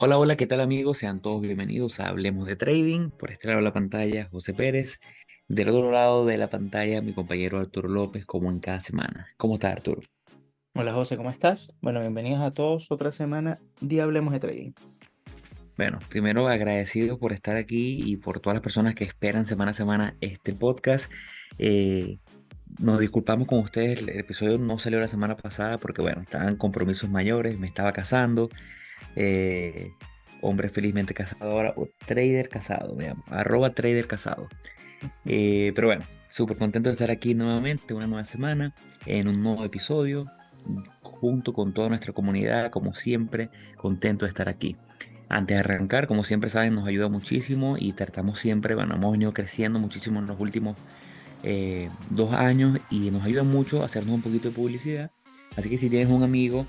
Hola, hola, ¿qué tal amigos? Sean todos bienvenidos a Hablemos de Trading. Por este lado de la pantalla, José Pérez. Del otro lado de la pantalla, mi compañero Arturo López, como en cada semana. ¿Cómo está Arturo? Hola José, ¿cómo estás? Bueno, bienvenidos a todos. Otra semana de Hablemos de Trading. Bueno, primero agradecido por estar aquí y por todas las personas que esperan semana a semana este podcast. Eh, Nos disculpamos con ustedes, el episodio no salió la semana pasada porque, bueno, estaban compromisos mayores, me estaba casando. eh, Hombre felizmente casado ahora, o trader casado, veamos, @trader casado. Pero bueno, súper contento de estar aquí nuevamente, una nueva semana, en un nuevo episodio, junto con toda nuestra comunidad, como siempre, contento de estar aquí. Antes de arrancar, como siempre saben, nos ayuda muchísimo y tratamos siempre, bueno, hemos venido creciendo muchísimo en los últimos 2 años y nos ayuda mucho a hacernos un poquito de publicidad. Así que si tienes un amigo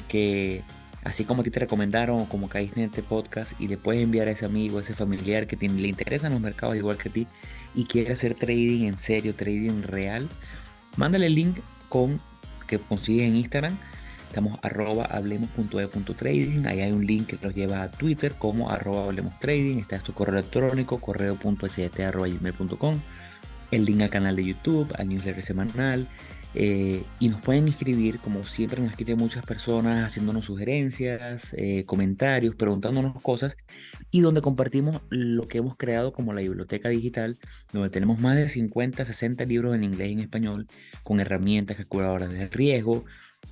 que, así como a ti te recomendaron o como caíste en este podcast y le puedes enviar a ese amigo, a ese familiar que le interesan los mercados igual que a ti y quiere hacer trading en serio, trading real, mándale el link que consigues en Instagram. Estamos @hablemos.e.trading. Ahí hay un link que los lleva a Twitter como @hablemostrading. Está tu correo electrónico, correo.ht@gmail.com, el link al canal de YouTube, al newsletter semanal. Y nos pueden escribir, como siempre nos escriben muchas personas, haciéndonos sugerencias, comentarios, preguntándonos cosas, y donde compartimos lo que hemos creado como la biblioteca digital, donde tenemos más de 50, 60 libros en inglés y en español, con herramientas calculadoras de riesgo,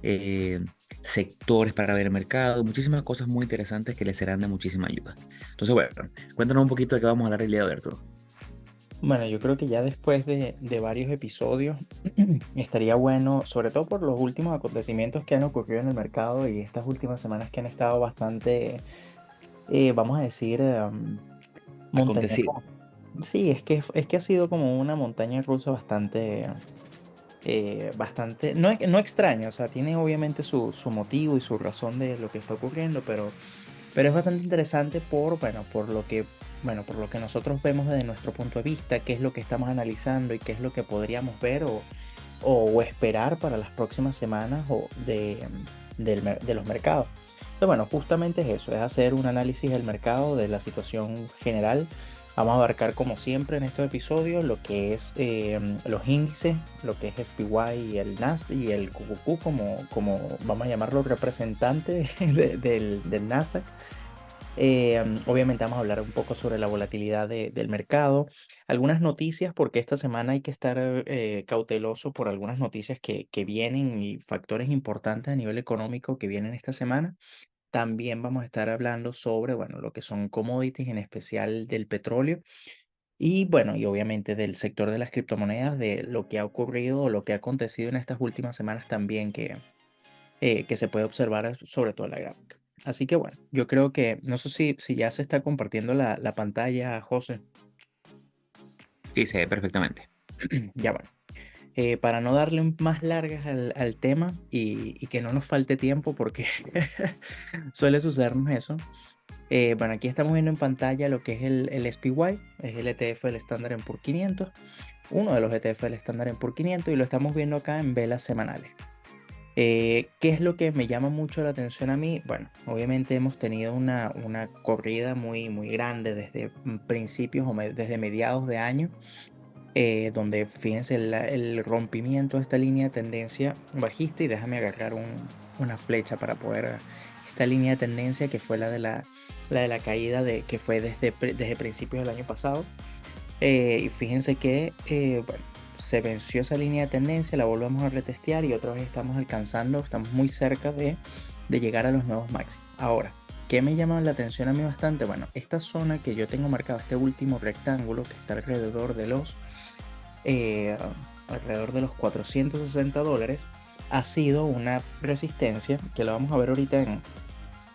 eh, sectores para ver el mercado, muchísimas cosas muy interesantes que les serán de muchísima ayuda. Entonces, bueno, cuéntanos un poquito de qué vamos a hablar el día de hoy, Arturo. Bueno, yo creo que ya después de varios episodios estaría bueno, sobre todo por los últimos acontecimientos que han ocurrido en el mercado y estas últimas semanas que han estado bastante, vamos a decir, montaña Acontecido. rusa. Sí, es que ha sido como una montaña rusa bastante, no extraña, o sea, tiene obviamente su motivo y su razón de lo que está ocurriendo, pero es bastante interesante por lo que nosotros vemos desde nuestro punto de vista, qué es lo que estamos analizando y qué es lo que podríamos ver o esperar para las próximas semanas de los mercados. Entonces, bueno, justamente es eso, es hacer un análisis del mercado, de la situación general. Vamos a abarcar, como siempre en estos episodios, lo que es los índices, lo que es SPY y el Nasdaq y el QQQ, como vamos a llamarlo, representante del Nasdaq. Obviamente vamos a hablar un poco sobre la volatilidad del mercado, algunas noticias, porque esta semana hay que estar cauteloso por algunas noticias que vienen y factores importantes a nivel económico que vienen esta semana. También vamos a estar hablando sobre, bueno, lo que son commodities, en especial del petróleo, y bueno, y obviamente del sector de las criptomonedas, de lo que ha ocurrido o lo que ha acontecido en estas últimas semanas también que se puede observar sobre todo en la gráfica. Así que bueno, yo creo que, no sé si ya se está compartiendo la pantalla, José. Sí, se ve perfectamente. Ya bueno, para no darle más largas al tema y que no nos falte tiempo porque suele sucedernos eso. Bueno, aquí estamos viendo en pantalla lo que es el SPY, es el ETF del Standard Poor's 500, uno de los ETF del Standard Poor's 500, y lo estamos viendo acá en velas semanales. ¿Qué es lo que me llama mucho la atención a mí? Bueno, obviamente hemos tenido una corrida muy grande desde principios desde mediados de año, donde fíjense el rompimiento de esta línea de tendencia bajista, y déjame agarrar una flecha para poder esta línea de tendencia que fue la de la caída que fue desde principios del año pasado. Y fíjense que, bueno, se venció esa línea de tendencia, la volvemos a retestear y otra vez estamos muy cerca de llegar a los nuevos máximos. Ahora, ¿qué me llama la atención a mí bastante? Bueno, esta zona que yo tengo marcado, este último rectángulo que está eh, alrededor de los $460, ha sido una resistencia que la vamos a ver ahorita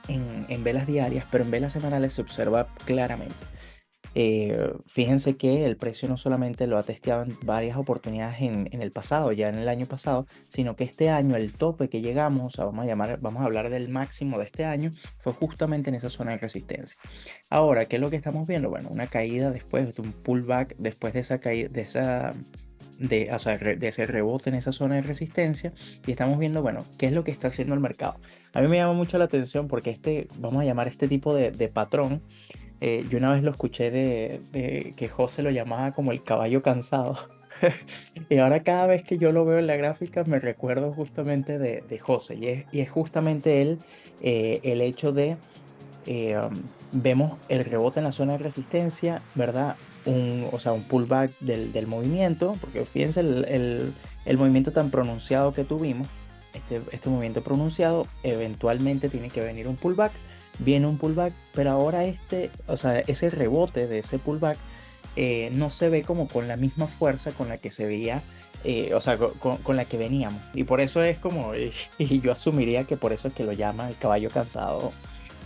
en velas diarias, pero en velas semanales se observa claramente. Fíjense que el precio no solamente lo ha testeado en varias oportunidades en el pasado, ya en el año pasado, sino que este año el tope que llegamos, o sea, vamos a hablar del máximo de este año, fue justamente en esa zona de resistencia. Ahora, ¿qué es lo que estamos viendo? Bueno, una caída después de un pullback, después de esa caída, o sea, de ese rebote en esa zona de resistencia y estamos viendo, bueno, qué es lo que está haciendo el mercado. A mí me llama mucho la atención porque vamos a llamar este tipo de patrón, yo una vez lo escuché de que José lo llamaba como el caballo cansado. Y ahora cada vez que yo lo veo en la gráfica me recuerdo justamente de José. Y es justamente él, el hecho de, vemos el rebote en la zona de resistencia, ¿verdad? O sea, un pullback del movimiento, porque fíjense el movimiento tan pronunciado que tuvimos. Este movimiento pronunciado eventualmente tiene que venir un pullback, viene un pullback, pero ahora o sea, ese rebote de ese pullback no se ve como con la misma fuerza con la que se veía, o sea, con la que veníamos. Y por eso es como, y yo asumiría que por eso es que lo llama el caballo cansado.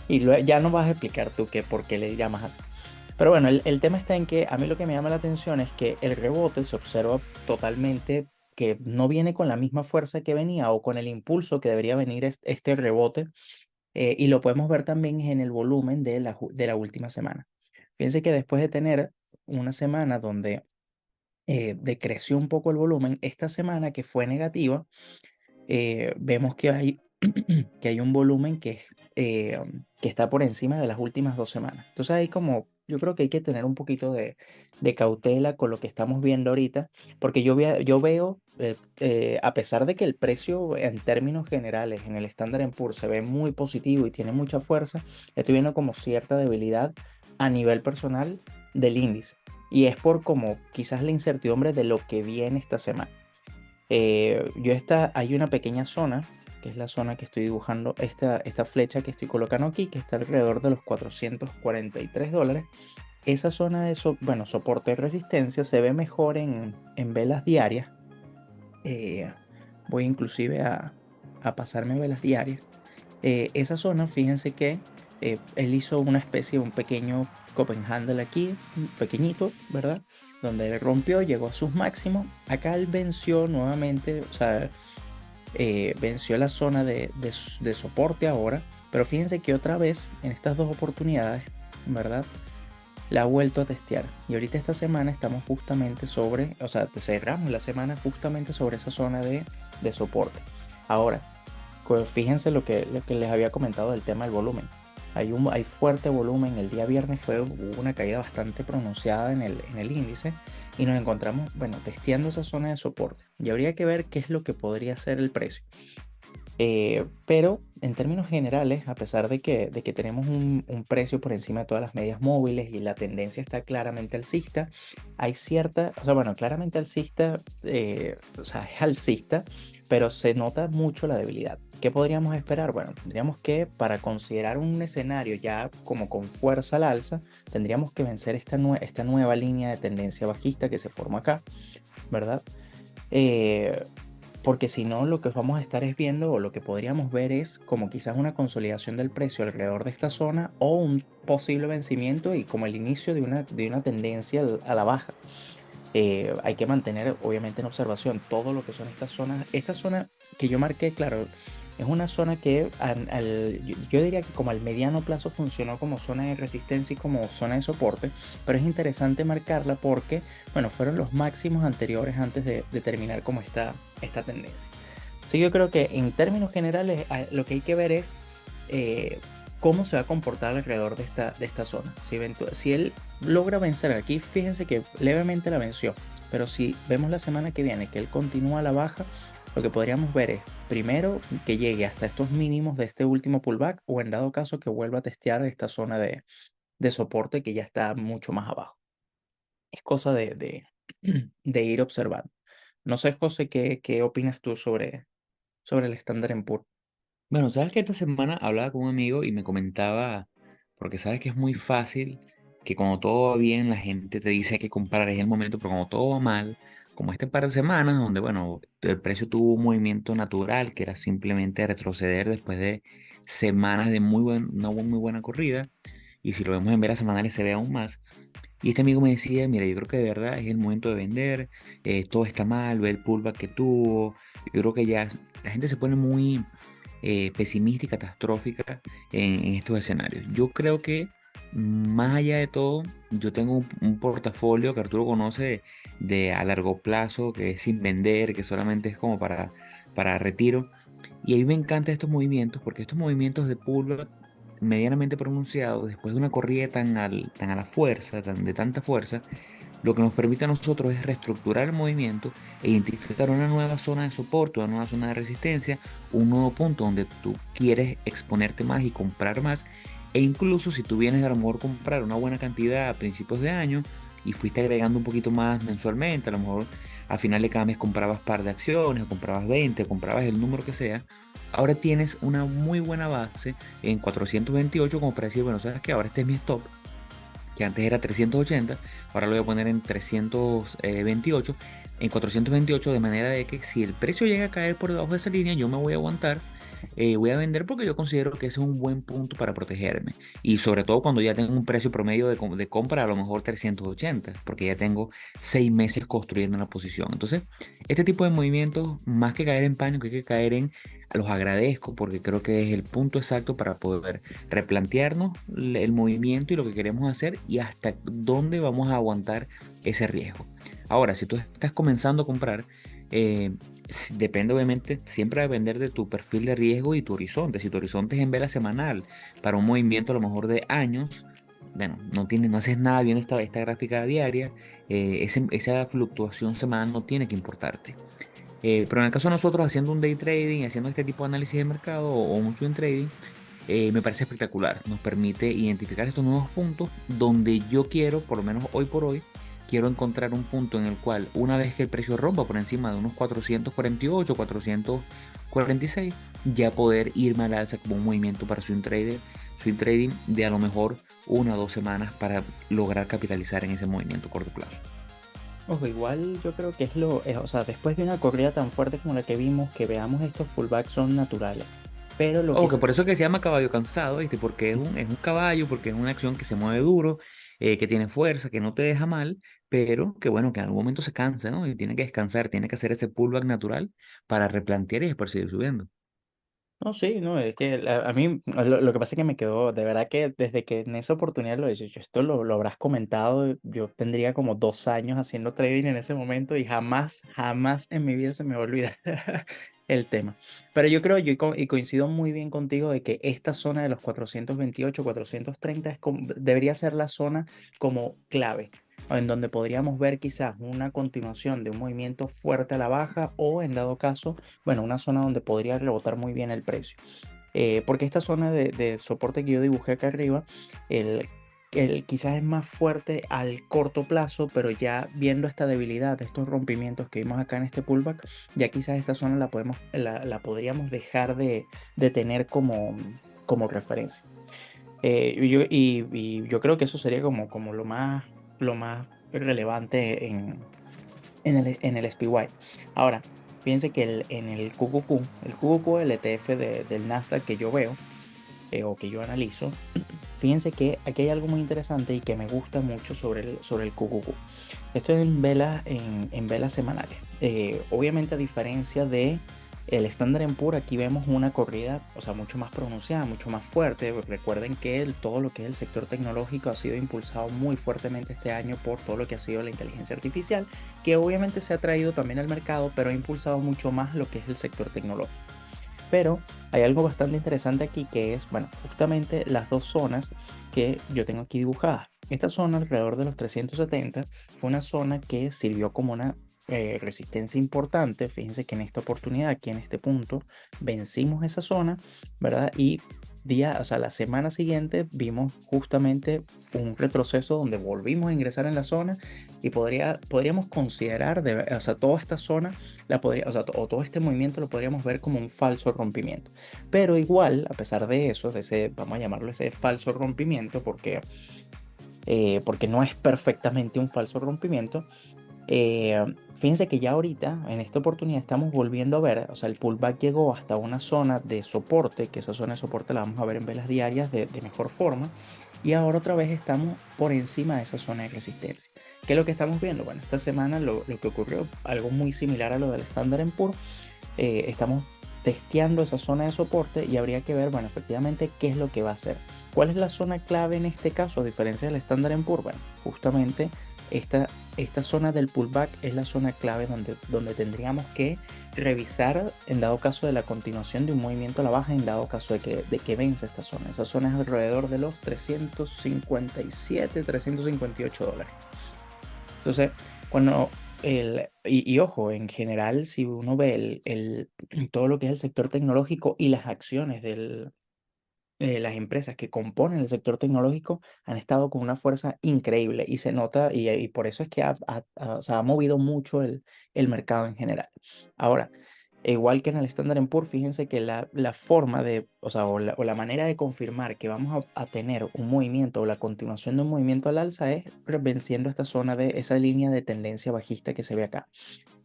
Y ya no vas a explicar tú por qué le llamas así. Pero bueno, el tema está en que a mí lo que me llama la atención es que el rebote se observa totalmente que no viene con la misma fuerza que venía o con el impulso que debería venir este rebote, y lo podemos ver también en el volumen de la última semana. Fíjense que después de tener una semana donde decreció un poco el volumen, esta semana que fue negativa, vemos que que hay un volumen que está por encima de las últimas 2 semanas. Entonces ahí como yo creo que hay que tener un poquito de cautela con lo que estamos viendo ahorita, porque yo veo, a pesar de que el precio en términos generales en el Standard & Poor's se ve muy positivo y tiene mucha fuerza, estoy viendo como cierta debilidad a nivel personal del índice. Y es por como quizás la incertidumbre de lo que viene esta semana. Hay una pequeña zona, que es la zona que estoy dibujando, esta flecha que estoy colocando aquí, que está alrededor de los $443. Esa zona bueno, soporte y resistencia se ve mejor en velas diarias. Eh, Voy inclusive a pasarme velas diarias. Esa zona, fíjense que él hizo una especie de un pequeño Copenhagen aquí, un pequeñito, ¿verdad? Donde él rompió, llegó a sus máximos. Acá él venció nuevamente, o sea, venció la zona de soporte ahora. Pero fíjense que otra vez, en estas dos oportunidades, ¿verdad? La ha vuelto a testear. Y ahorita esta semana estamos justamente o sea, cerramos la semana justamente sobre esa zona de soporte. Ahora, pues fíjense lo que les había comentado del tema del volumen. Hay fuerte volumen. El día viernes hubo una caída bastante pronunciada en el índice y nos encontramos, bueno, testeando esa zona de soporte. Y habría que ver qué es lo que podría ser el precio. Pero en términos generales, a pesar de que tenemos un precio por encima de todas las medias móviles y la tendencia está claramente alcista, o sea, bueno, claramente alcista, o sea, es alcista, pero se nota mucho la debilidad. ¿Qué podríamos esperar? Bueno, tendríamos que, para considerar un escenario ya como con fuerza al alza, tendríamos que vencer esta nueva línea de tendencia bajista que se forma acá, ¿verdad? Eh, Porque si no, lo que vamos a estar es viendo, o lo que podríamos ver es como quizás una consolidación del precio alrededor de esta zona o un posible vencimiento y como el inicio de una tendencia a la baja. Hay que mantener obviamente en observación todo lo que son estas zonas. Esta zona que yo marqué, claro, es una zona que yo diría que como al mediano plazo funcionó como zona de resistencia y como zona de soporte, pero es interesante marcarla porque, bueno, fueron los máximos anteriores antes de terminar como esta tendencia. Así que yo creo que en términos generales lo que hay que ver es cómo se va a comportar alrededor de esta zona. Si él logra vencer aquí, fíjense que levemente la venció, pero si vemos la semana que viene que él continúa a la baja, lo que podríamos ver es primero que llegue hasta estos mínimos de este último pullback o en dado caso que vuelva a testear esta zona de soporte que ya está mucho más abajo. Es cosa de ir observando. No sé, José, ¿qué opinas tú sobre el Standard & Poor's? Bueno, sabes que esta semana hablaba con un amigo y me comentaba, porque sabes que es muy fácil que cuando todo va bien la gente te dice que comprar es el momento, pero cuando todo va mal, como este par de semanas donde, bueno, el precio tuvo un movimiento natural que era simplemente retroceder después de semanas de una muy buena corrida, y si lo vemos en veras semanales se ve aún más. Y este amigo me decía, mira, yo creo que de verdad es el momento de vender, todo está mal, ve el pullback que tuvo, yo creo que ya la gente se pone muy pesimista y catastrófica en estos escenarios. Yo creo que Más allá de todo, yo tengo un portafolio que Arturo conoce de a largo plazo, que es sin vender, que solamente es como para retiro. Y a mí me encantan estos movimientos porque estos movimientos de pullback medianamente pronunciados, después de una corrida tan a la fuerza, de tanta fuerza, lo que nos permite a nosotros es reestructurar el movimiento e identificar una nueva zona de soporte, una nueva zona de resistencia, un nuevo punto donde tú quieres exponerte más y comprar más. E incluso si tú vienes a lo mejor comprar una buena cantidad a principios de año y fuiste agregando un poquito más mensualmente, a lo mejor a final de cada mes comprabas par de acciones, o comprabas 20, o comprabas el número que sea. Ahora tienes una muy buena base en 428 como para decir, bueno, sabes que ahora este es mi stop, que antes era 380, ahora lo voy a poner en 328, en 428, de manera de que si el precio llega a caer por debajo de esa línea, yo me voy a aguantar, voy a vender porque yo considero que ese es un buen punto para protegerme. Y sobre todo cuando ya tengo un precio promedio de compra a lo mejor 380, porque ya tengo 6 meses construyendo una posición. Entonces, este tipo de movimientos, más que caer en pánico, hay que caer en, los agradezco porque creo que es el punto exacto para poder replantearnos el movimiento y lo que queremos hacer y hasta dónde vamos a aguantar ese riesgo. Ahora, si tú estás comenzando a comprar, depende obviamente, siempre va a depender de tu perfil de riesgo y tu horizonte. Si tu horizonte es en vela semanal para un movimiento a lo mejor de años, bueno, no haces nada viendo esta gráfica diaria, esa fluctuación semanal no tiene que importarte. Pero en el caso de nosotros haciendo un day trading, haciendo este tipo de análisis de mercado o un swing trading, me parece espectacular. Nos permite identificar estos nuevos puntos donde yo quiero, por lo menos hoy por hoy, quiero encontrar un punto en el cual una vez que el precio rompa por encima de unos 448, 446, ya poder irme al alza como un movimiento para swing trading de a lo mejor 1 o 2 semanas para lograr capitalizar en ese movimiento a corto plazo. Ojo, igual yo creo que o sea, después de una corrida tan fuerte como la que vimos, que veamos estos pullbacks son naturales. Pero lo O que que sí, por eso que se llama caballo cansado, ¿viste? Porque es un caballo, porque es una acción que se mueve duro, que tiene fuerza, que no te deja mal, pero que bueno, que en algún momento se cansa, ¿no? Y tiene que descansar, tiene que hacer ese pullback natural para replantear y después seguir subiendo. no, sí, no, es que a mí lo que pasa es que me quedó, de verdad que desde que en esa oportunidad lo hice, yo esto lo habrás comentado, yo tendría como 2 años haciendo trading en ese momento y jamás, jamás en mi vida se me va a olvidar el tema. Pero yo creo, y coincido muy bien contigo de que esta zona de los 428, 430 debería ser la zona como clave, en donde podríamos ver quizás una continuación de un movimiento fuerte a la baja o en dado caso, bueno, una zona donde podría rebotar muy bien el precio. Porque esta zona de soporte que yo dibujé acá arriba, el, el quizás es más fuerte al corto plazo, pero ya viendo esta debilidad, estos rompimientos que vimos acá en este pullback, ya quizás esta zona la podríamos dejar de tener como referencia. Y yo creo que eso sería como lo más relevante en el SPY. Ahora, fíjense que en el QQQ, el ETF del Nasdaq que yo veo o que yo analizo, fíjense que aquí hay algo muy interesante y que me gusta mucho sobre el QQQ. Esto es en velas semanales. Obviamente a diferencia de el Standard Poor's, aquí vemos una corrida, o sea, mucho más pronunciada, mucho más fuerte. Recuerden que todo lo que es el sector tecnológico ha sido impulsado muy fuertemente este año por todo lo que ha sido la inteligencia artificial, que obviamente se ha traído también al mercado, pero ha impulsado mucho más lo que es el sector tecnológico. Pero hay algo bastante interesante aquí que es, bueno, justamente las dos zonas que yo tengo aquí dibujadas. Esta zona alrededor de los 370 fue una zona que sirvió como una resistencia importante. Fíjense que en esta oportunidad, aquí en este punto, vencimos esa zona, ¿verdad? Y o sea, la semana siguiente vimos justamente un retroceso donde volvimos a ingresar en la zona y podríamos considerar, o sea, toda esta zona o sea, o todo este movimiento lo podríamos ver como un falso rompimiento. Pero igual, a pesar de eso, vamos a llamarlo ese falso rompimiento, porque no es perfectamente un falso rompimiento. Fíjense que ya ahorita, en esta oportunidad, estamos volviendo a ver, o sea, el pullback llegó hasta una zona de soporte, que esa zona de soporte la vamos a ver en velas diarias de mejor forma, y ahora otra vez estamos por encima de esa zona de resistencia. ¿Qué es lo que estamos viendo? Bueno, esta semana lo que ocurrió, algo muy similar a lo del Standard Poor's, estamos testeando esa zona de soporte y habría que ver, bueno, efectivamente, qué es lo que va a hacer. ¿Cuál es la zona clave en este caso, a diferencia del Standard & Poor's? Bueno, justamente esta zona del pullback es la zona clave donde tendríamos que revisar en dado caso de la continuación de un movimiento a la baja, en dado caso de que vence esta zona. Esa zona es alrededor de los 357, $358. Entonces, cuando y ojo, en general, si uno ve todo lo que es el sector tecnológico y las acciones las empresas que componen el sector tecnológico han estado con una fuerza increíble y se nota, y por eso es que o sea, ha movido mucho el mercado en general. Ahora, igual que en el Standard Poor's, fíjense que la forma de, o sea, o la manera de confirmar que vamos a tener un movimiento o la continuación de un movimiento al alza es venciendo esta zona de esa línea de tendencia bajista que se ve acá.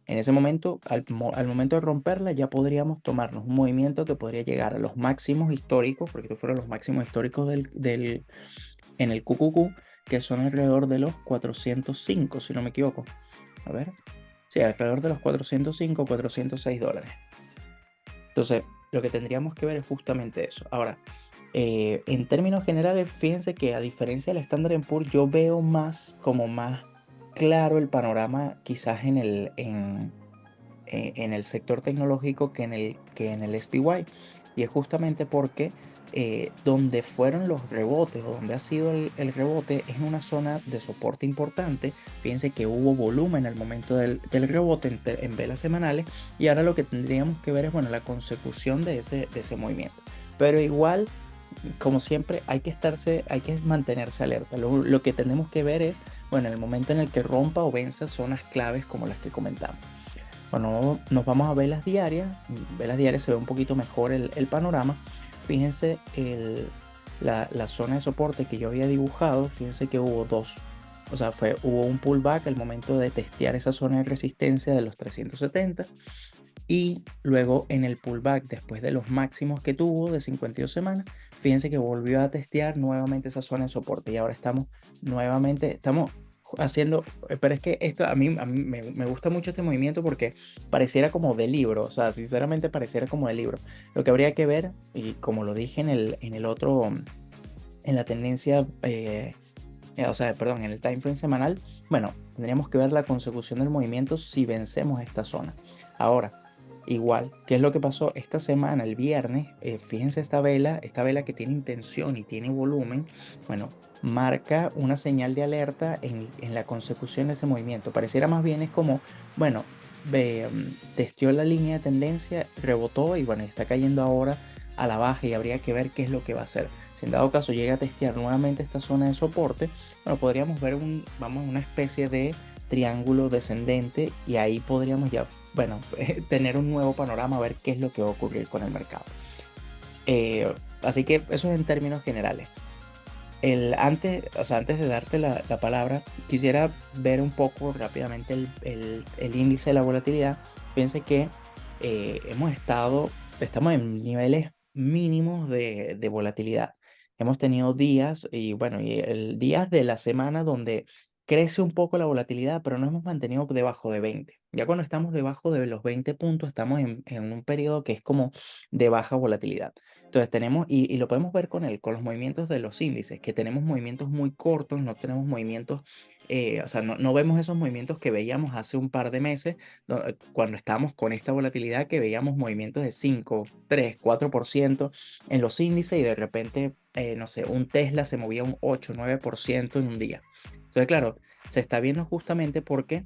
En ese momento, al momento de romperla, ya podríamos tomarnos un movimiento que podría llegar a los máximos históricos, porque estos fueron los máximos históricos en el QQQ, que son alrededor de los 405, si no me equivoco. A ver. Sí, alrededor de los 405, $406. Entonces, lo que tendríamos que ver es justamente eso. Ahora, en términos generales, fíjense que a diferencia del Standard Poor's, yo veo más claro el panorama quizás en el sector tecnológico que en el SPY. Y es justamente porque donde fueron los rebotes o donde ha sido el rebote es en una zona de soporte importante. Fíjense que hubo volumen al momento del rebote en velas semanales y ahora lo que tendríamos que ver es, bueno, la consecución de ese movimiento. Pero igual, como siempre, hay que mantenerse alerta. Lo que tenemos que ver es, bueno, el momento en el que rompa o venza zonas claves como las que comentamos. Cuando nos vamos a velas diarias, se ve un poquito mejor el panorama. Fíjense la zona de soporte que yo había dibujado, fíjense que hubo dos. O sea, hubo un pullback al momento de testear esa zona de resistencia de los 370 y luego en el pullback después de los máximos que tuvo de 52 semanas, fíjense que volvió a testear nuevamente esa zona de soporte y ahora estamos haciendo, pero es que esto a mí me gusta mucho este movimiento porque pareciera como de libro, o sea, sinceramente pareciera como de libro. Lo que habría que ver, y como lo dije en el otro, en la tendencia, o sea, perdón, en el time frame semanal, bueno, tendríamos que ver la consecución del movimiento si vencemos esta zona. Ahora, igual, ¿qué es lo que pasó esta semana, el viernes? Fíjense esta vela que tiene intención y tiene volumen, bueno, marca una señal de alerta en la consecución de ese movimiento. Pareciera más bien es como, bueno, testeó la línea de tendencia, rebotó y bueno, está cayendo ahora a la baja y habría que ver qué es lo que va a hacer. Si en dado caso llega a testear nuevamente esta zona de soporte, bueno, podríamos ver una especie de triángulo descendente y ahí podríamos ya, bueno, tener un nuevo panorama, a ver qué es lo que va a ocurrir con el mercado. Así que eso es en términos generales. Antes de darte la palabra, quisiera ver un poco rápidamente el índice de la volatilidad. Fíjense que estamos en niveles mínimos de volatilidad. Hemos tenido días y bueno, días de la semana donde crece un poco la volatilidad, pero nos hemos mantenido debajo de 20. Ya cuando estamos debajo de los 20 puntos, estamos en un periodo que es como de baja volatilidad. Entonces tenemos, y lo podemos ver con los movimientos de los índices, que tenemos movimientos muy cortos, no tenemos movimientos, o sea, no vemos esos movimientos que veíamos hace un par de meses, cuando estábamos con esta volatilidad, que veíamos movimientos de 5, 3, 4% en los índices y de repente, no sé, un Tesla se movía un 8, 9% en un día. Entonces, claro, se está viendo justamente porque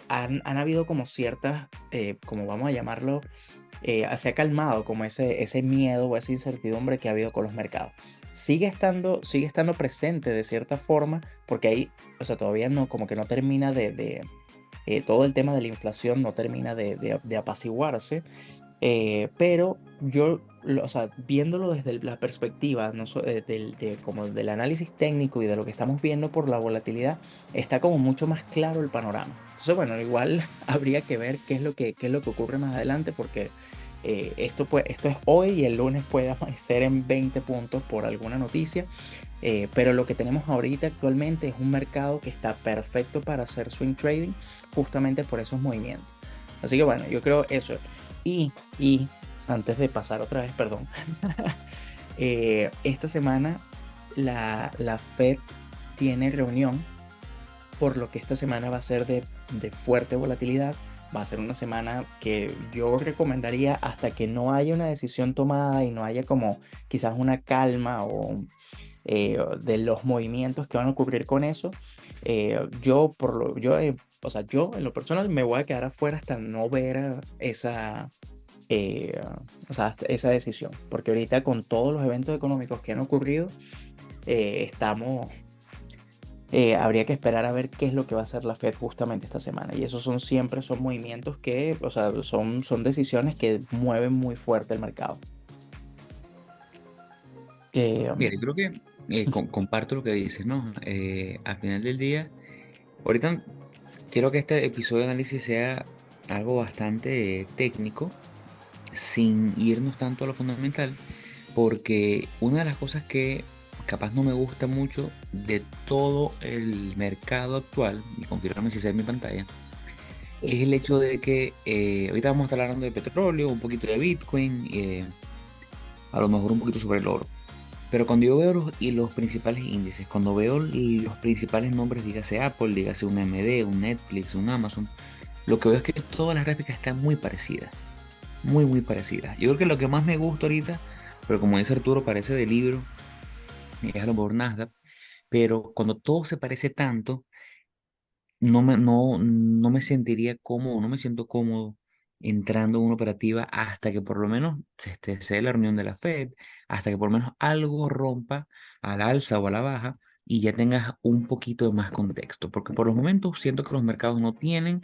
han habido como ciertas, como vamos a llamarlo, se ha calmado como ese miedo o esa incertidumbre que ha habido con los mercados. Sigue estando presente de cierta forma, porque ahí, o sea, todavía no, como que no termina todo el tema de la inflación no termina de apaciguarse, pero yo, o sea, viéndolo desde la perspectiva no como del análisis técnico y de lo que estamos viendo por la volatilidad, está como mucho más claro el panorama. Entonces, bueno, igual habría que ver qué es lo que ocurre más adelante, porque esto es hoy y el lunes puede amanecer en 20 puntos por alguna noticia. Pero lo que tenemos ahorita actualmente es un mercado que está perfecto para hacer swing trading justamente por esos movimientos. Así que bueno, yo creo eso. Y antes de pasar otra vez, perdón. Esta semana la Fed tiene reunión, por lo que esta semana va a ser de fuerte volatilidad. Va a ser una semana que yo recomendaría hasta que no haya una decisión tomada y no haya como quizás una calma o de los movimientos que van a ocurrir con eso. O sea, yo en lo personal me voy a quedar afuera hasta no ver eh, hasta esa decisión, porque ahorita con todos los eventos económicos que han ocurrido, estamos habría que esperar a ver qué es lo que va a hacer la Fed justamente esta semana. Y esos siempre son movimientos que, o sea, son decisiones que mueven muy fuerte el mercado. Que, Mira, yo creo que comparto lo que dices, ¿no? Al final del día, ahorita quiero que este episodio de análisis sea algo bastante técnico, sin irnos tanto a lo fundamental, porque una de las cosas que capaz no me gusta mucho de todo el mercado actual, y confírmame si se ve en mi pantalla, es el hecho de que ahorita vamos a estar hablando de petróleo, un poquito de Bitcoin, a lo mejor un poquito sobre el oro. Pero cuando yo veo los principales índices, cuando veo los principales nombres, dígase Apple, dígase un AMD, un Netflix, un Amazon, lo que veo es que todas las gráficas están muy parecidas, muy, muy parecidas. Yo creo que lo que más me gusta ahorita, pero como dice Arturo, parece de libro, es a lo mejor Nasdaq, pero cuando todo se parece tanto, no me sentiría cómodo, no me siento cómodo entrando en una operativa hasta que por lo menos se dé la reunión de la Fed, hasta que por lo menos algo rompa al alza o a la baja y ya tengas un poquito de más contexto, porque por los momentos siento que los mercados no tienen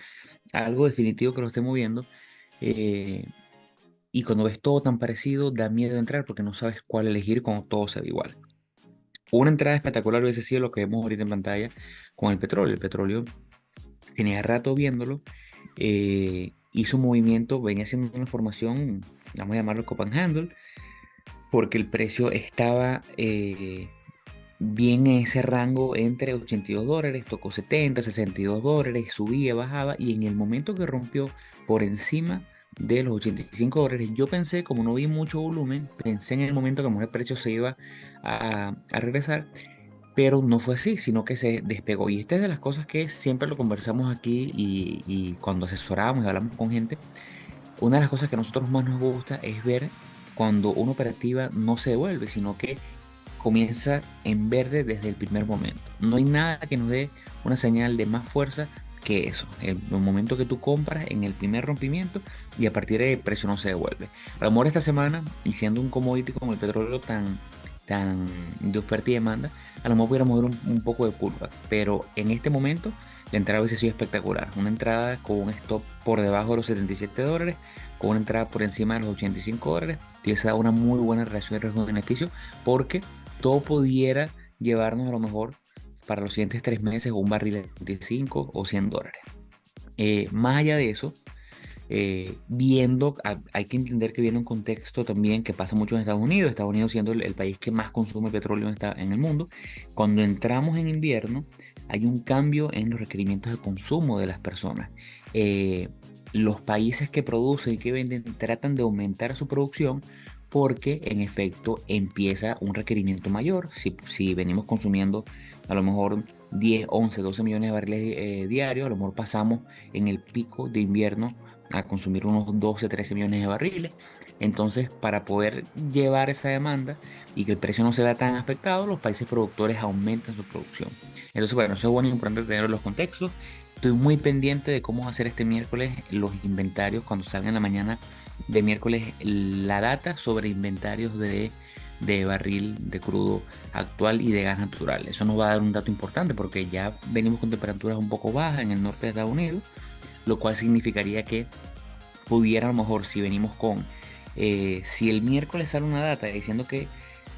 algo definitivo que lo esté moviendo, eh, y cuando ves todo tan parecido da miedo entrar porque no sabes cuál elegir cuando todo se ve igual. Una entrada espectacular hubiese sido lo que vemos ahorita en pantalla con el petróleo. El petróleo tenía rato viéndolo, hizo un movimiento, venía haciendo una formación, vamos a llamarlo cup and handle, porque el precio estaba bien en ese rango entre $82, tocó 70, $62, subía, bajaba, y en el momento que rompió por encima de los $85, yo pensé, como no vi mucho volumen, pensé en el momento que a lo mejor el precio se iba a regresar, pero no fue así, sino que se despegó. Y esta es de las cosas que siempre lo conversamos aquí y cuando asesoramos y hablamos con gente, una de las cosas que a nosotros más nos gusta es ver cuando una operativa no se devuelve, sino que comienza en verde desde el primer momento. No hay nada que nos dé una señal de más fuerza que eso. El momento que tú compras en el primer rompimiento y a partir de ahí el precio no se devuelve. A lo mejor esta semana, y siendo un commodity como el petróleo tan de oferta y demanda, a lo mejor pudiéramos ver un poco de curva, pero en este momento la entrada hubiese sido espectacular. Una entrada con un stop por debajo de los $77, con una entrada por encima de los $85, y esa da una muy buena relación de riesgo-beneficio, porque todo pudiera llevarnos a lo mejor para los siguientes 3 meses un barril de 25 o $100. Más allá de eso, hay que entender que viene un contexto también que pasa mucho en Estados Unidos siendo el país que más consume petróleo en el mundo. Cuando entramos en invierno, hay un cambio en los requerimientos de consumo de las personas. Eh, los países que producen y que venden tratan de aumentar su producción porque en efecto empieza un requerimiento mayor. Si venimos consumiendo a lo mejor 10, 11, 12 millones de barriles diarios, a lo mejor pasamos en el pico de invierno a consumir unos 12, 13 millones de barriles. Entonces, para poder llevar esa demanda y que el precio no se vea tan afectado, los países productores aumentan su producción. Entonces, bueno, eso es bueno y importante tener los contextos. Estoy muy pendiente de cómo hacer este miércoles los inventarios cuando salga en la mañana de miércoles la data sobre inventarios de barril de crudo actual y de gas natural. Eso nos va a dar un dato importante porque ya venimos con temperaturas un poco bajas en el norte de Estados Unidos, lo cual significaría que pudiera a lo mejor, si venimos si el miércoles sale una data diciendo que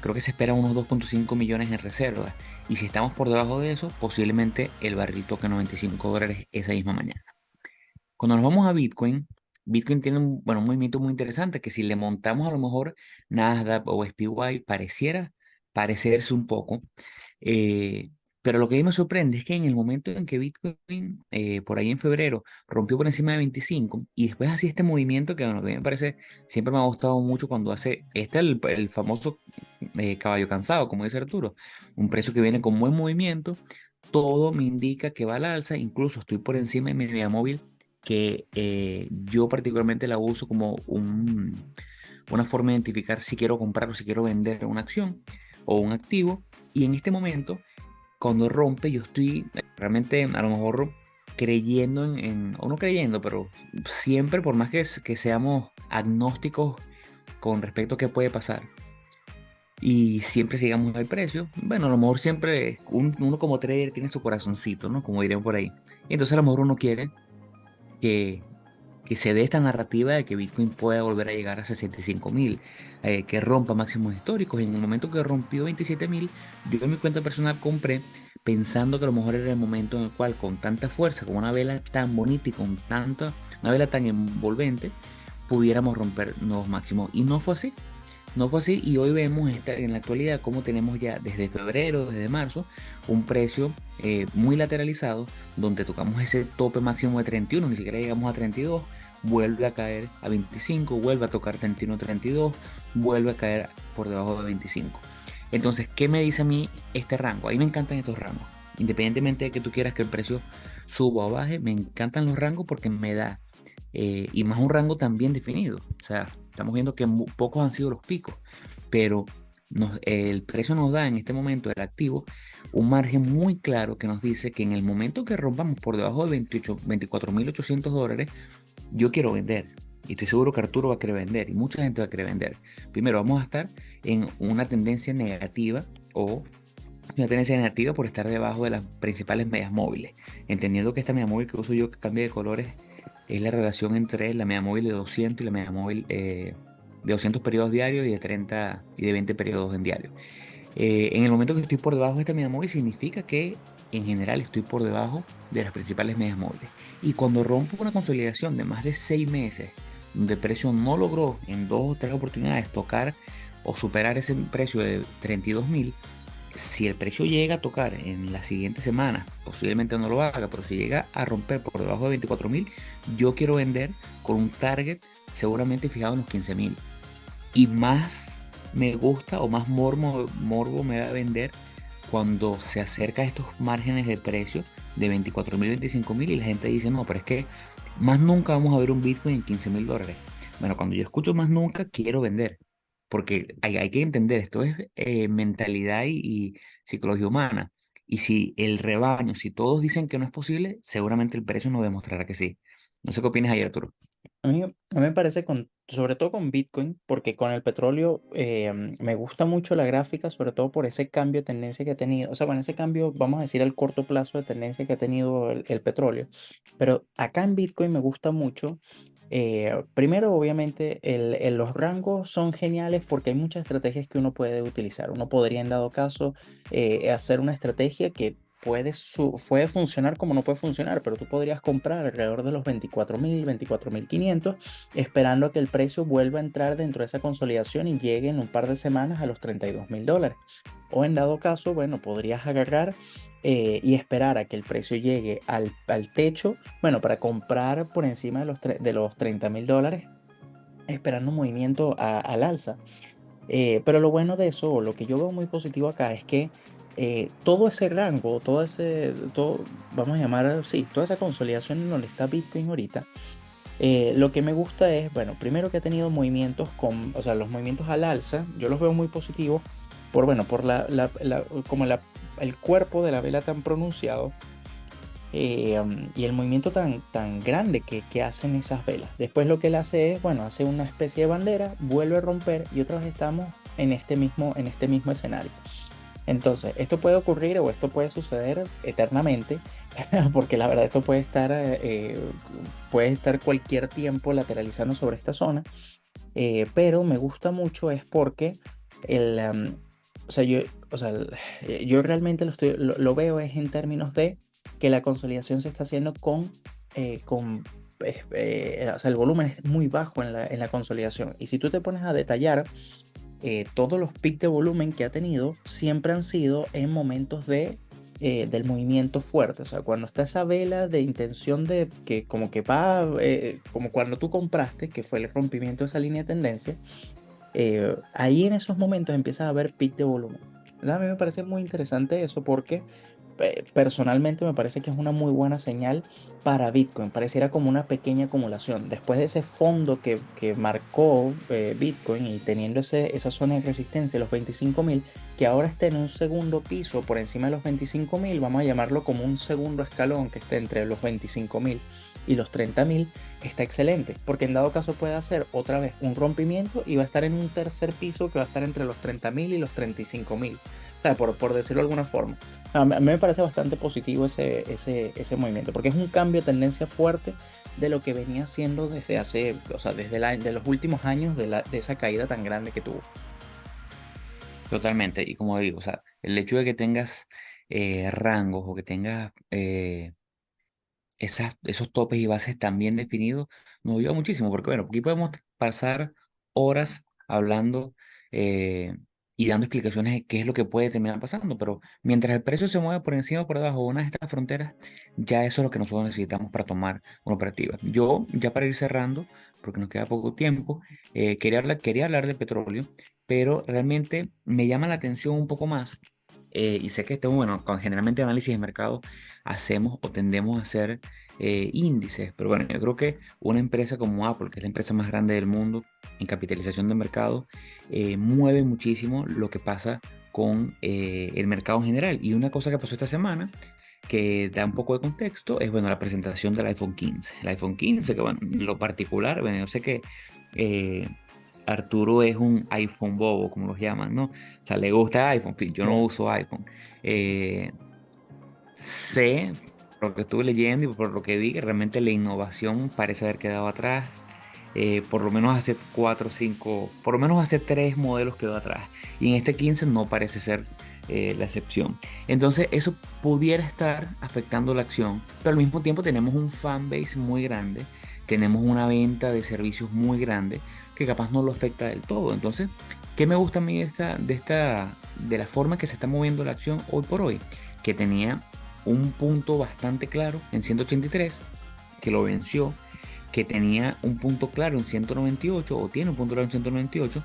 creo que se esperan unos 2,5 millones en reservas, y si estamos por debajo de eso, posiblemente el barril toque $95 esa misma mañana. Cuando nos vamos a Bitcoin, Bitcoin tiene bueno, un movimiento muy interesante que si le montamos a lo mejor Nasdaq o SPY, pareciera parecerse un poco. Pero lo que a mí me sorprende es que en el momento en que Bitcoin, por ahí en febrero, rompió por encima de 25 y después hacía este movimiento que, bueno, que a mí me parece, siempre me ha gustado mucho cuando hace, el famoso caballo cansado, como dice Arturo, un precio que viene con buen movimiento, todo me indica que va al alza, incluso estoy por encima de mi media móvil, que yo particularmente la uso como una forma de identificar si quiero comprar o si quiero vender una acción o un activo, y en este momento cuando rompe, yo estoy realmente a lo mejor creyendo o no creyendo, pero siempre, por más que seamos agnósticos con respecto a qué puede pasar y siempre sigamos el precio, bueno, a lo mejor siempre uno como trader tiene su corazoncito, ¿no? Como dirían por ahí. Y entonces a lo mejor uno quiere que, que se dé esta narrativa de que Bitcoin pueda volver a llegar a 65.000, que rompa máximos históricos. Y en el momento que rompió 27.000, yo en mi cuenta personal compré pensando que a lo mejor era el momento en el cual con tanta fuerza, con una vela tan bonita y una vela tan envolvente, pudiéramos romper nuevos máximos. Y no fue así. No fue así y hoy vemos en la actualidad cómo tenemos ya desde febrero, desde marzo, un precio muy lateralizado donde tocamos ese tope máximo de 31, ni siquiera llegamos a 32, vuelve a caer a 25, vuelve a tocar 31, 32, vuelve a caer por debajo de 25. Entonces, ¿qué me dice a mí este rango? A mí me encantan estos rangos. Independientemente de que tú quieras que el precio suba o baje, me encantan los rangos porque me da, y más un rango tan bien definido. O sea, estamos viendo que pocos han sido los picos, pero el precio nos da en este momento del activo un margen muy claro que nos dice que en el momento que rompamos por debajo de 24.800 dólares, yo quiero vender. Y estoy seguro que Arturo va a querer vender y mucha gente va a querer vender. Primero, vamos a estar en una tendencia negativa o una tendencia negativa por estar debajo de las principales medias móviles. Entendiendo que esta media móvil que uso yo que cambia de colores es la relación entre la media móvil de 200 y la media móvil de 200 periodos diarios y de 30 y de 20 periodos en diario. En el momento que estoy por debajo de esta media móvil significa que en general estoy por debajo de las principales medias móviles. Y cuando rompo una consolidación de más de 6 meses, donde el precio no logró en 2 o 3 oportunidades tocar o superar ese precio de 32.000, si el precio llega a tocar en la siguiente semana, posiblemente no lo haga, pero si llega a romper por debajo de 24.000, yo quiero vender con un target seguramente fijado en los 15.000. Y más me gusta o más morbo me da vender cuando se acerca a estos márgenes de precio de 24.000, 25.000 y la gente dice, no, pero es que más nunca vamos a ver un Bitcoin en 15.000 dólares. Bueno, cuando yo escucho más nunca, quiero vender. Porque hay que entender, esto es mentalidad y psicología humana. Y si el rebaño, si todos dicen que no es posible, seguramente el precio nos demostrará que sí. No sé qué opinas ayer, Arturo. A mí me parece, sobre todo con Bitcoin, porque con el petróleo me gusta mucho la gráfica, sobre todo por ese cambio de tendencia que ha tenido. O sea, bueno, ese cambio, vamos a decir, al corto plazo de tendencia que ha tenido el petróleo. Pero acá en Bitcoin me gusta mucho. Primero, obviamente, los rangos son geniales porque hay muchas estrategias que uno puede utilizar. Uno podría, en dado caso, hacer una estrategia que puede funcionar como no puede funcionar, pero tú podrías comprar alrededor de los 24.000, 24.500, esperando a que el precio vuelva a entrar dentro de esa consolidación y llegue en un par de semanas a los 32.000 dólares. O en dado caso, bueno, podrías agarrar y esperar a que el precio llegue al techo, bueno, para comprar por encima de los 30.000 dólares, esperando un movimiento al alza. Pero lo bueno de eso, o lo que yo veo muy positivo acá, es que todo ese rango, vamos a llamar así, toda esa consolidación en donde está Bitcoin ahorita, lo que me gusta es, bueno, primero que ha tenido movimientos o sea, los movimientos al alza, yo los veo muy positivos bueno, por como el cuerpo de la vela tan pronunciado, y el movimiento tan grande que hacen esas velas. Después lo que él hace es, bueno, hace una especie de bandera, vuelve a romper y otra vez estamos en este mismo escenario. Entonces, esto puede ocurrir o esto puede suceder eternamente, porque la verdad esto puede estar cualquier tiempo lateralizando sobre esta zona, pero me gusta mucho es porque el, am, o sea, yo realmente lo veo es en términos de que la consolidación se está haciendo o sea, el volumen es muy bajo en la consolidación. Y si tú te pones a detallar, todos los picos de volumen que ha tenido siempre han sido en momentos del movimiento fuerte. O sea, cuando está esa vela de intención de que como que va, como cuando tú compraste, que fue el rompimiento de esa línea de tendencia, ahí en esos momentos empieza a haber pic de volumen. ¿Verdad? A mí me parece muy interesante eso porque personalmente me parece que es una muy buena señal para Bitcoin. Pareciera como una pequeña acumulación. Después de ese fondo que marcó Bitcoin y teniendo esa zona de resistencia, los 25.000, que ahora está en un segundo piso por encima de los 25.000, vamos a llamarlo como un segundo escalón que esté entre los 25.000 y los 30.000, está excelente, porque en dado caso puede hacer otra vez un rompimiento y va a estar en un tercer piso que va a estar entre los 30.000 y los 35.000. O sea, por decirlo de alguna forma. A mí me parece bastante positivo ese movimiento, porque es un cambio de tendencia fuerte de lo que venía haciendo desde hace, o sea, de los últimos años de esa caída tan grande que tuvo. Totalmente. Y como digo, o sea, el hecho de que tengas rangos o que tengas esos topes y bases tan bien definidos nos ayuda muchísimo, porque bueno, aquí podemos pasar horas hablando eh, y dando explicaciones de qué es lo que puede terminar pasando, pero mientras el precio se mueve por encima o por debajo de una de estas fronteras, ya eso es lo que nosotros necesitamos para tomar una operativa. Yo, ya para ir cerrando, porque nos queda poco tiempo, quería hablar de petróleo, pero realmente me llama la atención un poco más. Y sé que bueno, generalmente análisis de mercado hacemos o tendemos a hacer índices. Pero bueno, yo creo que una empresa como Apple, que es la empresa más grande del mundo en capitalización de mercado, mueve muchísimo lo que pasa con el mercado en general. Y una cosa que pasó esta semana, que da un poco de contexto, es bueno, la presentación del iPhone 15. El iPhone 15, que bueno, lo particular, bueno, yo sé que eh, Arturo es un iPhone bobo, como los llaman, ¿no? O sea, le gusta iPhone, sí, yo no Yes. uso iPhone. Eh, Sé, por lo que estuve leyendo y por lo que vi, que realmente la innovación parece haber quedado atrás. Por lo menos hace 4 o 5, por lo menos hace 3 modelos quedó atrás. Y en este 15 no parece ser la excepción. Entonces eso pudiera estar afectando la acción, pero al mismo tiempo tenemos un fanbase muy grande, tenemos una venta de servicios muy grande que capaz no lo afecta del todo. Entonces, ¿qué me gusta a mí de la forma que se está moviendo la acción hoy por hoy? Que tenía un punto bastante claro en 183, que lo venció, que tenía un punto claro en 198, o tiene un punto claro en 198,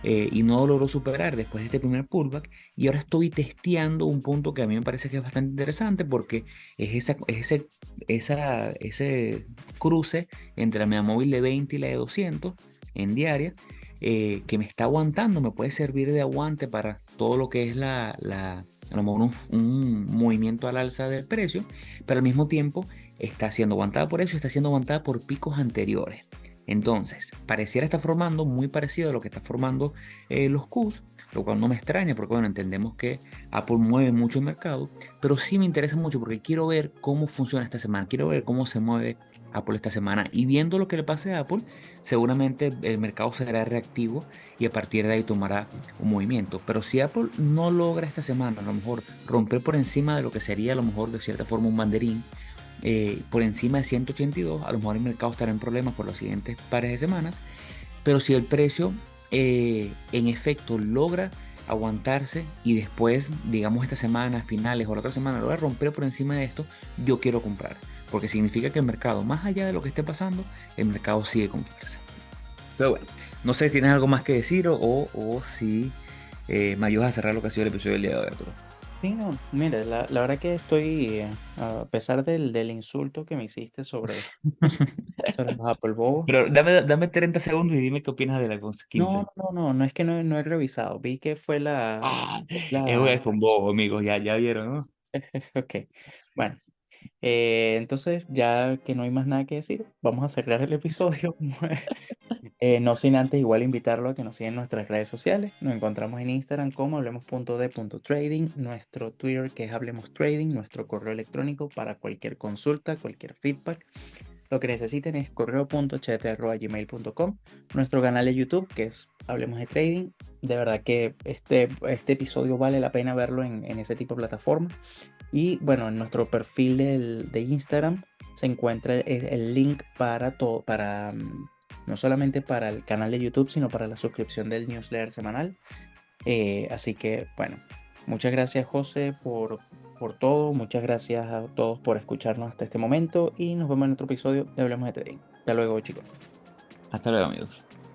y no lo logró superar después de este primer pullback. Y ahora estoy testeando un punto que a mí me parece que es bastante interesante, porque ese cruce entre la media móvil de 20 y la de 200 en diaria, que me está aguantando, me puede servir de aguante para todo lo que es a lo mejor un movimiento al alza del precio, pero al mismo tiempo está siendo aguantada por eso y está siendo aguantada por picos anteriores. Entonces, pareciera estar formando muy parecido a lo que está formando los Qs, lo cual no me extraña porque, bueno, entendemos que Apple mueve mucho el mercado, pero sí me interesa mucho porque quiero ver cómo funciona esta semana, quiero ver cómo se mueve Apple esta semana, y viendo lo que le pase a Apple, seguramente el mercado será reactivo y a partir de ahí tomará un movimiento. Pero si Apple no logra esta semana a lo mejor romper por encima de lo que sería a lo mejor de cierta forma un banderín, por encima de 182, a lo mejor el mercado estará en problemas por los siguientes pares de semanas. Pero si el precio en efecto logra aguantarse y después, digamos esta semana, finales o la otra semana, logra romper por encima de esto, yo quiero comprar. Porque significa que el mercado, más allá de lo que esté pasando, el mercado sigue con fuerza. Pero bueno, no sé si tienes algo más que decir o si me ayudas a cerrar lo que ha sido el episodio del día de hoy, Arturo. Sí, no, mire, la verdad que estoy, a pesar del insulto que me hiciste sobre los Apple Bobos. Pero dame 30 segundos y dime qué opinas del iPhone No, 15. no, no, no es que no he revisado. Vi que fue Ah, es un la, iPhone bobo, amigos, ya vieron, ¿no? ok, bueno, entonces ya que no hay más nada que decir, vamos a cerrar el episodio. No sin antes igual invitarlo a que nos sigan en nuestras redes sociales. Nos encontramos en Instagram como hablemos.de.trading, nuestro Twitter que es Hablemos Trading, nuestro correo electrónico para cualquier consulta, cualquier feedback. Lo que necesiten es correo.chat@gmail.com. Nuestro canal de YouTube, que es Hablemos de Trading. De verdad que este episodio vale la pena verlo en ese tipo de plataforma. Y bueno, en nuestro perfil de Instagram se encuentra el link para todo, no solamente para el canal de YouTube, sino para la suscripción del newsletter semanal. Así que bueno, muchas gracias José por todo, muchas gracias a todos por escucharnos hasta este momento y nos vemos en otro episodio de Hablemos de Trading. Hasta luego, chicos. Hasta luego, amigos.